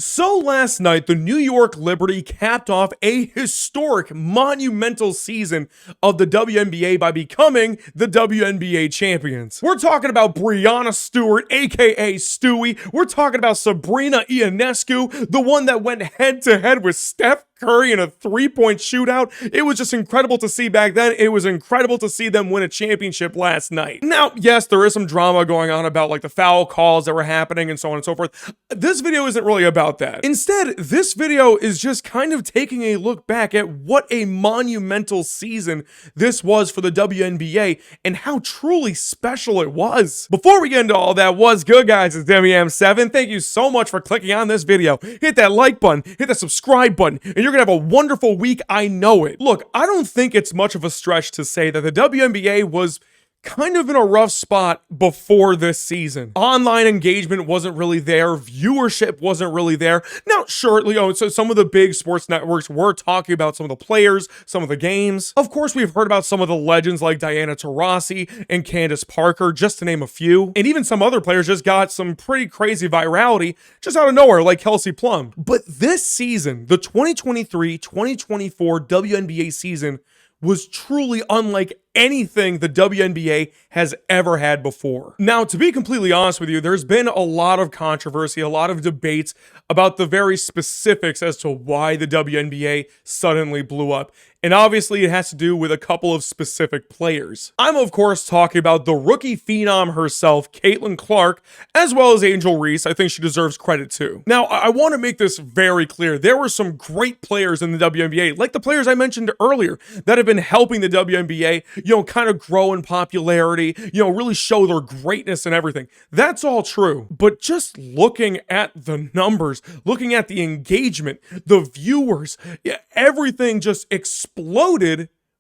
So last night, the New York Liberty capped off a historic, monumental season of the WNBA by becoming the WNBA champions. We're talking about Breanna Stewart, aka Stewie. We're talking about Sabrina Ionescu, the one that went head-to-head with Steph Curry in a three-point shootout. It was just incredible to see back then. It was incredible to see them win a championship last night. Now, yes, there is some drama going on about like the foul calls that were happening and so on and so forth. This video isn't really about that. Instead, this video is just kind of taking a look back at what a monumental season this was for the WNBA and how truly special it was. Before we get into all that, what's good, guys? It's WM7. Thank you so much for clicking on this video. Hit that like button, hit that subscribe button, and you're gonna have a wonderful week. I know it. Look, I don't think it's much of a stretch to say that the WNBA was kind of in a rough spot before this season. Online engagement wasn't really there. Viewership wasn't really there. Now, sure, so some of the big sports networks were talking about some of the players, some of the games. Of course, we've heard about some of the legends like Diana Taurasi and Candace Parker, just to name a few. And even some other players just got some pretty crazy virality just out of nowhere, like Kelsey Plum. But this season, the 2023-2024 WNBA season, was truly unlike anything the WNBA has ever had before. Now, to be completely honest with you, there's been a lot of controversy, a lot of debates about the very specifics as to why the WNBA suddenly blew up. And obviously, it has to do with a couple of specific players. I'm, of course, talking about the rookie phenom herself, Caitlin Clark, as well as Angel Reese. I think she deserves credit too. Now, I want to make this very clear. There were some great players in the WNBA, like the players I mentioned earlier, that have been helping the WNBA, kind of grow in popularity, really show their greatness and everything. That's all true. But just looking at the numbers, looking at the engagement, the viewers, everything just exploded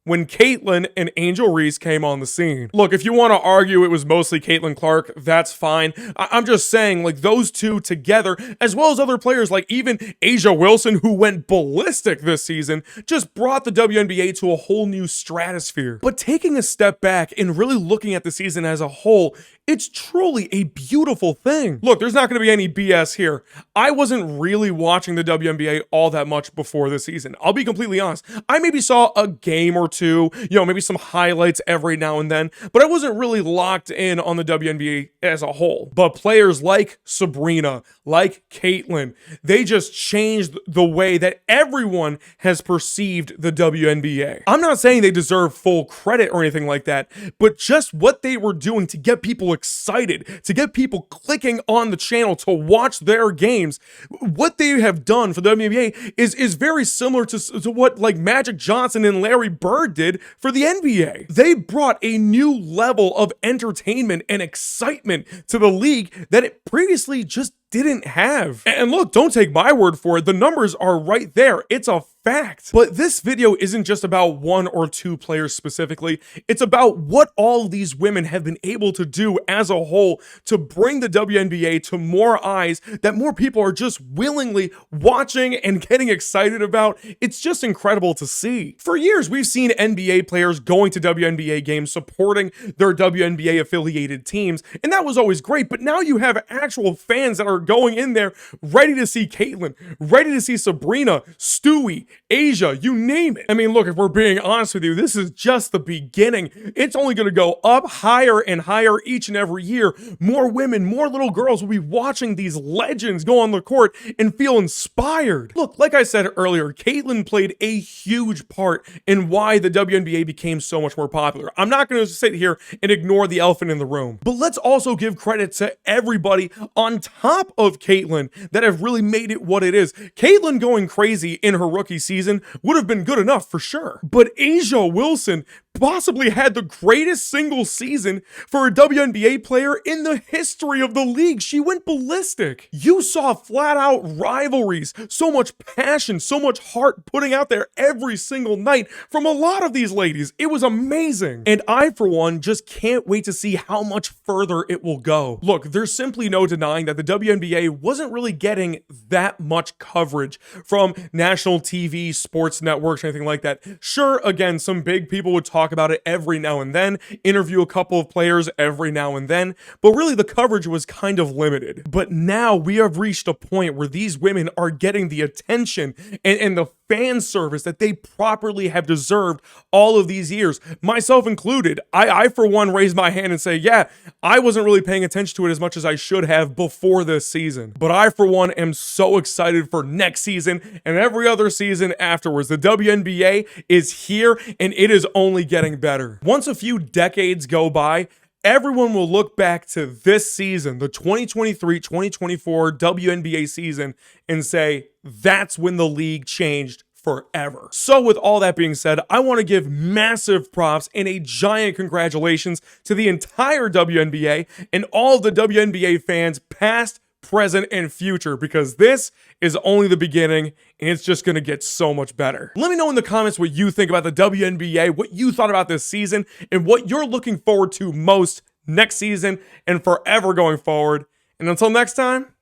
when Caitlin and Angel Reese came on the scene. Look, if you want to argue it was mostly Caitlin Clark, that's fine. I'm just saying, like, those two together, as well as other players like even A'ja Wilson, who went ballistic this season, just brought the WNBA to a whole new stratosphere. But taking a step back and really looking at the season as a whole, it's truly a beautiful thing. Look, there's not going to be any BS here. I wasn't really watching the WNBA all that much before this season. I'll be completely honest. I maybe saw a game or two, maybe some highlights every now and then, but I wasn't really locked in on the WNBA as a whole. But players like Sabrina, like Caitlin, they just changed the way that everyone has perceived the WNBA. I'm not saying they deserve full credit or anything like that, but just what they were doing to get people excited, to get people clicking on the channel to watch their games, what they have done for the WNBA is very similar to what like Magic Johnson and Larry Bird did for the NBA. They brought a new level of entertainment and excitement to the league that it previously just didn't have. And look, don't take my word for it. The numbers are right there. It's a fact. But this video isn't just about one or two players specifically. It's about what all of these women have been able to do as a whole to bring the WNBA to more eyes, that more people are just willingly watching and getting excited about. It's just incredible to see. For years, we've seen NBA players going to WNBA games, supporting their WNBA affiliated teams, and that was always great. But now you have actual fans that are going in there ready to see Caitlin, ready to see Sabrina, Stewie, A'ja, you name it. I mean, look, if we're being honest with you, this is just the beginning. It's only going to go up higher and higher each and every year. More women, more little girls will be watching these legends go on the court and feel inspired. Look, like I said earlier, Caitlin played a huge part in why the WNBA became so much more popular. I'm not going to sit here and ignore the elephant in the room, but let's also give credit to everybody on top of Caitlin that have really made it what it is. Caitlin going crazy in her rookie season would have been good enough for sure, but A'ja Wilson possibly had the greatest single season for a WNBA player in the history of the league. She went ballistic. You saw flat out rivalries, so much passion, so much heart putting out there every single night from a lot of these ladies. It was amazing. And I, for one, just can't wait to see how much further it will go. Look, there's simply no denying that the WNBA WNBA wasn't really getting that much coverage from national TV, sports networks, or anything like that. Sure, again, some big people would talk about it every now and then, interview a couple of players every now and then, but really the coverage was kind of limited. But now we have reached a point where these women are getting the attention and the fan service that they properly have deserved all of these years, myself included. I for one raise my hand and say, yeah, I wasn't really paying attention to it as much as I should have before this season. But I for one am so excited for next season and every other season afterwards. The WNBA is here and it is only getting better. Once a few decades go by, everyone will look back to this season, the 2023-2024 WNBA season, and say, that's when the league changed forever. So with all that being said, I want to give massive props and a giant congratulations to the entire WNBA and all of the WNBA fans, past, present, and future, because this is only the beginning and it's just going to get so much better. Let me know in the comments what you think about the WNBA, what you thought about this season, and what you're looking forward to most next season and forever going forward. And until next time,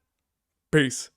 peace.